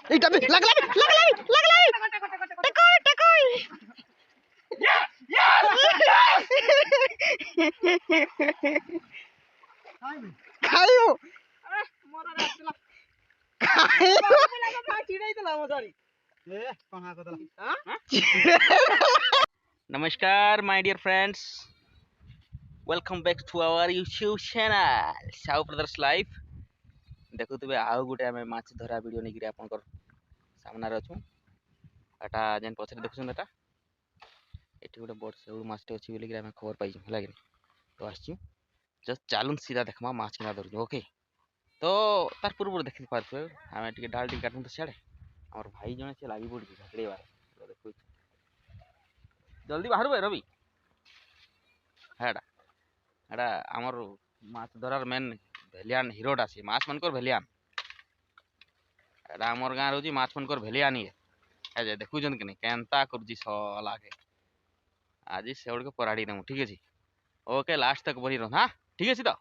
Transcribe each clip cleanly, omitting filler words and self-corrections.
এইটা লাগলাই টেকই টেকই খাইও আরে মোরা রাখলা খাইও লাগা চিড়াই দিলা মজারি ए कोन हा कदला हां नमस्कार my dear friends welcome back to our YouTube channel Sau brothers life देखुतबे आउ गुटे आमे माछ धरा वीडियो नेगिरे आपनकर सामना रे अछु एटा जेन पछरे देखुछन एटा एठी गुटे बड सेउ माछटे अछि बोली आमे खबर पाइ हला कि तो आछि जस्ट चालुन सीधा देखमा माछ किना धरु ओके तो तार पूर्व देखि पारछो आमे टिके डाल टिके काटन तो छाड़े और भाई जने से लागी पड़ी झगड़े बार देखो जल्दी बाहर बे रवि हेडा एडा हमर माछ धरार मेन भेलियान हिरोडा से माछ मनकर भेलियान एडा हमर गां रोजी माछ मनकर भेलियान ये ए जे देखु जन कि केनता करजी स लागे आज सेवड़ के पराडी दमु ठीक अछि ओके लास्ट तक बही रह हां ठीक अछि त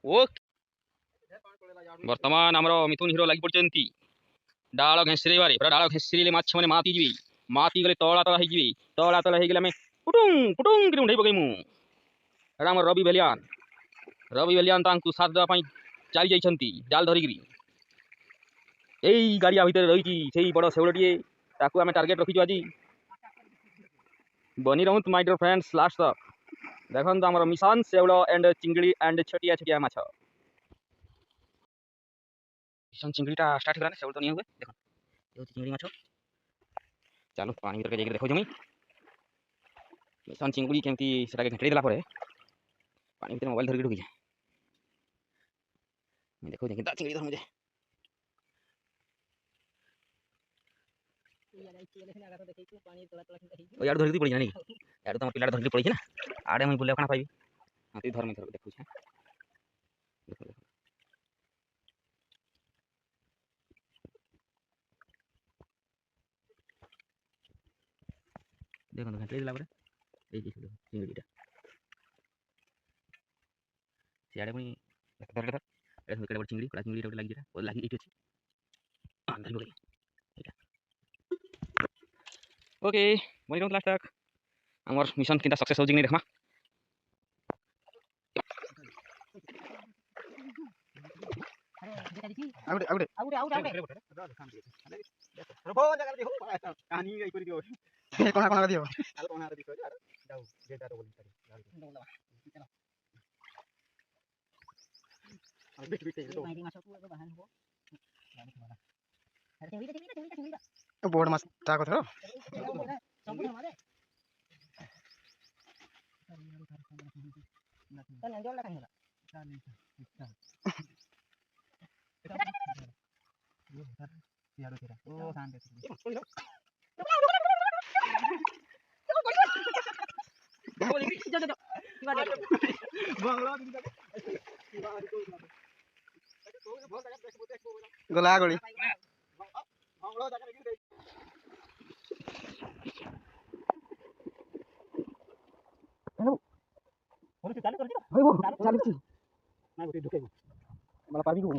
ओके वर्तमान हमरो मिथुन हीरो लागी पड़चंती डाल घेसरे बारे पूरा डाल घेसरे माछ माने माती गले तळा तळा हे गले हमें पुटुंग पुटुंग कि उठै पकैमु एडा हमर रवि भेलियान तांकु साथ देवा पई चाली जाइछंती जाल धरिगिरी एई गाड़िया भीतर रहिची सेई बड़ सेवड़टिए ताकू हमें टार्गेट रखिछु आजी बनी रहंत माय डियर फ्रेंड्स लास्ट तक देखन त हमर मिशन सेवड़ एंड चिंगड़ी एंड छटिया छटिया माछ मिशन चिंगड़ीटा स्टार्ट कराने सेवड़ तो नहीं हुए देखो ये चिंगड़ी माछ चलो पानी भीतर के जाके देखो जमी मिशन चिंगड़ी केमती सेटा के घटरी देला परे पानी भीतर मोबाइल धर के ढुकी जाए मैं देखो देखि दा चिंगड़ी धर मुझे ओ यार धरती पड़ी जानी यार तो पिलाड़ धरती पड़ी ना आड़े मैं बुले अपना पाइबी हां तू धर मैं धर देखु छे देखो देखो तो घटरी देला परे ए जी चिंगड़ीटा सियाड़े मैं धर धर ए केड़े बड़ चिंगड़ी कड़ा चिंगड़ी लागी जेटा ओ लागी एठी अछि अंदर हो गई ओके वही रहूं लास्ट तक हमर मिशन किंता सक्सेस हो जिंग नहीं देखमा आउडे रबो जगह देखो कहानी गई करी दियो कोना दियो आलो कोना दियो जाऊ जेटा रो बोली चलो अरे बिट बिट तो मारी मासो को बाहर हो अरे बोर्ड मास ता को थरो संपूर्ण मारे चल जोड़ लगा होला चल यारो तेरा ओ शांत है गोला गोली हेलो बोल चालू कर दियो होय वो चालू छी ना गोटे ढुके मला पाबी को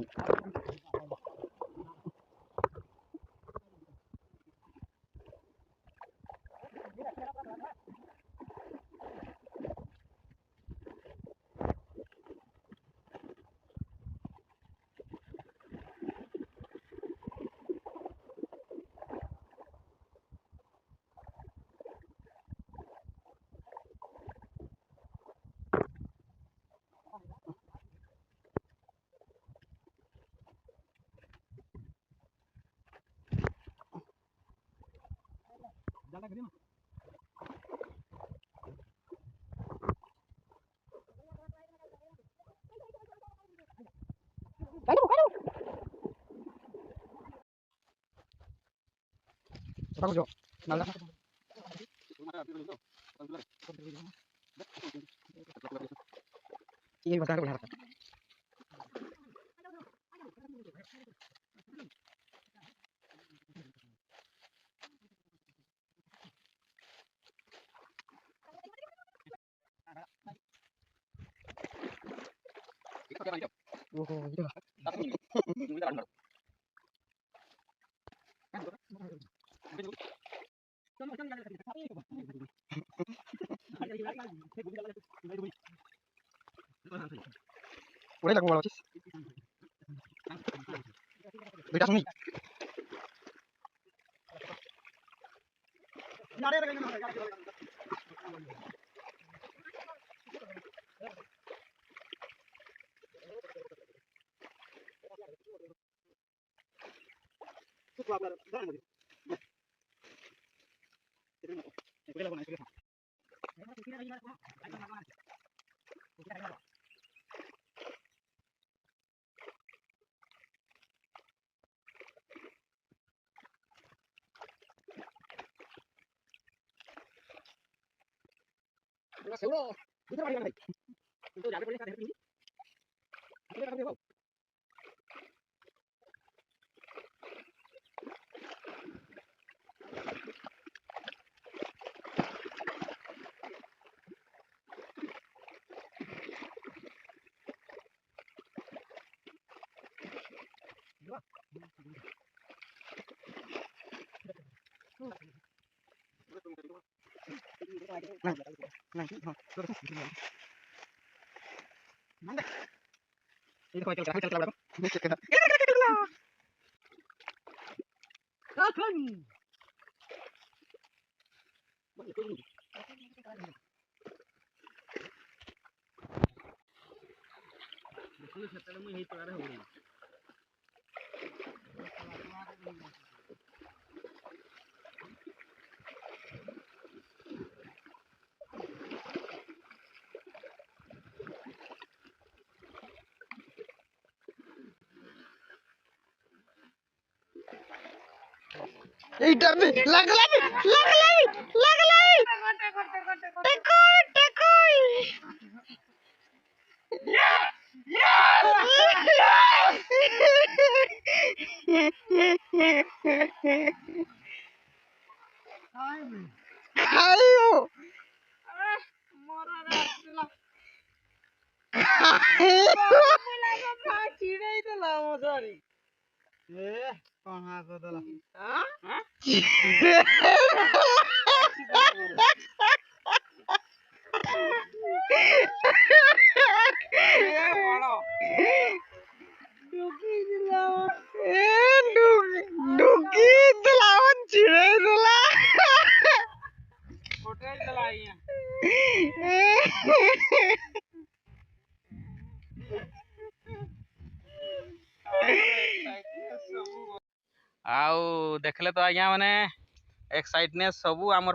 ज्यादा करिए ना Apa Jo? Nala. Ini bakal ulah. Oh, itu. Udah lagu walau cis. Beda suni. Seguro. Itu lagi lagi. Itu jadi boleh kadang ini. Itu kadang dia. Ini kau cakap berapa? Ini cakap. Idar nih, lagi lagi. Tekoi. Ayo. Dugi lawan cire lah. ଆଉ ଦେଖିଲେ ତ ଆଜ୍ଞା ମାନେ ଏକ୍ସାଇଟନେସ୍ ସବୁ ଆମର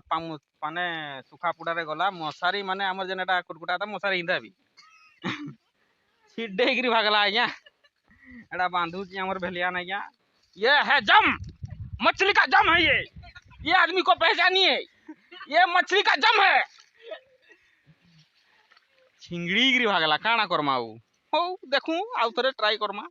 ମାନେ ସୁଖା ପୁଡାରେ ଗଲା ମଶାରୀ ମାନେ ଆମର ଯେନ୍ ଏଟା କୁଟକୁଟା ତ ମଶାରୀ ହିନ୍ତା ବି ଛିଡେଇକିରି ଭାଗଲା ଆଜ୍ଞା एड़ा बांधुची हमर भेलियान आज्ञा ये है जम मछली का जम है ये आदमी को पहचानिए ये मछली का जम है छिंगड़ी गिरी भागला काना करमा हो देखू आउ थरे ट्राई करमा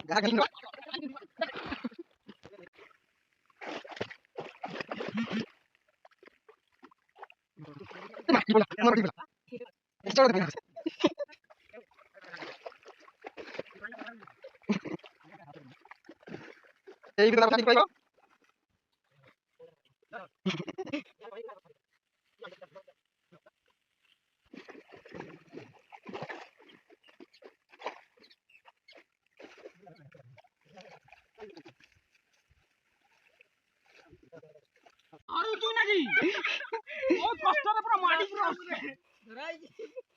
Gagal. अरे तू नहीं बहुत कष्ट रे पूरा माटी पूरा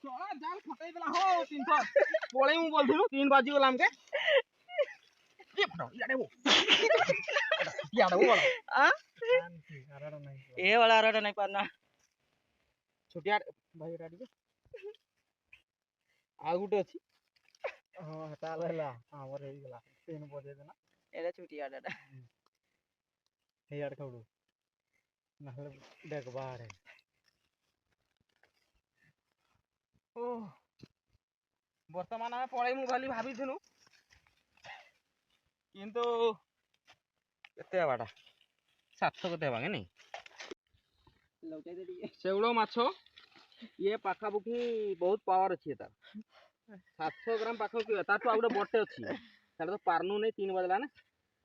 चला जाल फटाई देला हो 300 बोले मु बोलथिलु 3 बाजी गला हमके ये फटो याडे वो वाला आ ए वाला आराडा नहीं पाना छोटिया भाई राडी के आ गुटे अछि हां हटा लेला हमर हे गेला तीन बजे देना एटा छुटिया डाटा हे यार खाऊ नहले देख बाहर है ଓ ବର୍ତ୍ତମାନ ଆମେ ପଳେଇମୁ ବୋଲି ଭାବିଥିଲୁ କିନ୍ତୁ କେତେ ହେବାଟା 700 କେତେ ହେବା କି लौटाई दे ଟିକେ ଶେଉଳ ମାଛ ଇଏ ପାଖାପାଖି ବହୁତ ପାୱାର ଅଛି ତାର 700 ଗ୍ରାମ ପାଖାପାଖି ତାଠୁ ଆଉ ଗୋଟେ ବଟେ ଅଛି ସେଟା ତ ପାରନୁ ନେଇ 3 ବାଜିଲା ନା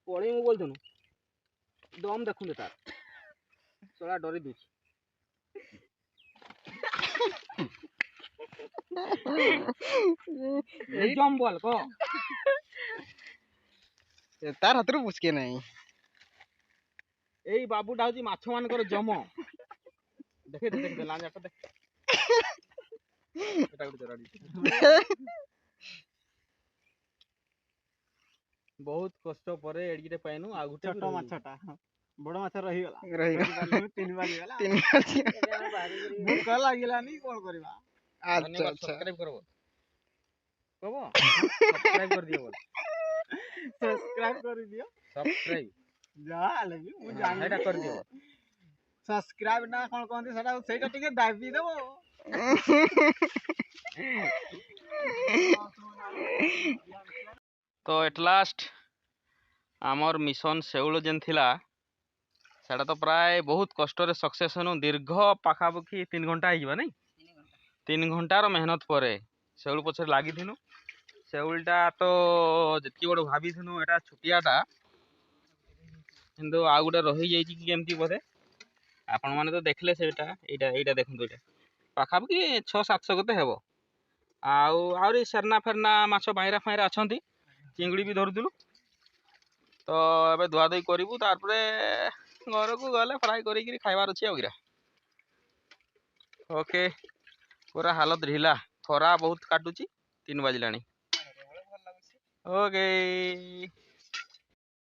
ପଳେଇମୁ ବୋଲଥୁନୁ ଦମ ଦେଖୁନ୍ତୁ ତାର ଶଳା ଡରି ଦଉଛି जम बोल को तार हाथ पुचके नहीं एई बाबूटा होची माछ मानकर जम देखे दे देखे दे लांजाटा देख एटा गुड जराडी बहुत कष्ट परे एडीटे पाइनु आ गुटे छोटो माछटा बड़ माछ रही गला तीन बाजी गला भूख लागिलानी कोन करबा अच्छा सब्सक्राइब करबो कबो सब्सक्राइब कर दियो बोल सब्सक्राइब कर दियो सब्सक्राइब जा लगी मु जान एटा कर दियो सब्सक्राइब ना कोन कोन सेटा सेटा टिके दाबी देबो तो एट लास्ट आमर मिशन शेउल जेन थिला सेटा तो प्राय बहुत कष्ट रे सक्सेस हनु दीर्घ पाखापाखि 3 घंटा आइबा नहीं 3 घंटार मेहनत परे शेउल पछे लागी थिनु शेउलटा तो जति बड़ भाबी थिनु एटा छुटियाटा किंतु आ गुटे रही जाइछि कि केमती बोधे आपण माने तो देखले सेटा एटा एटा देखंतु एटा पाखापाखि 600-700 कते हेबो आउरी सरना फेरना माछ बाइरा फाइरा अछंती चिंगड़ी भी धरुदलु तो एबे धुआ धुई करिवु तारपरे घर को गले फ्राई करी खाइबार अछि आउगिरा ओके पूरा हालत ढिला खरा बहुत काटुची 3 बाजिलानी ओके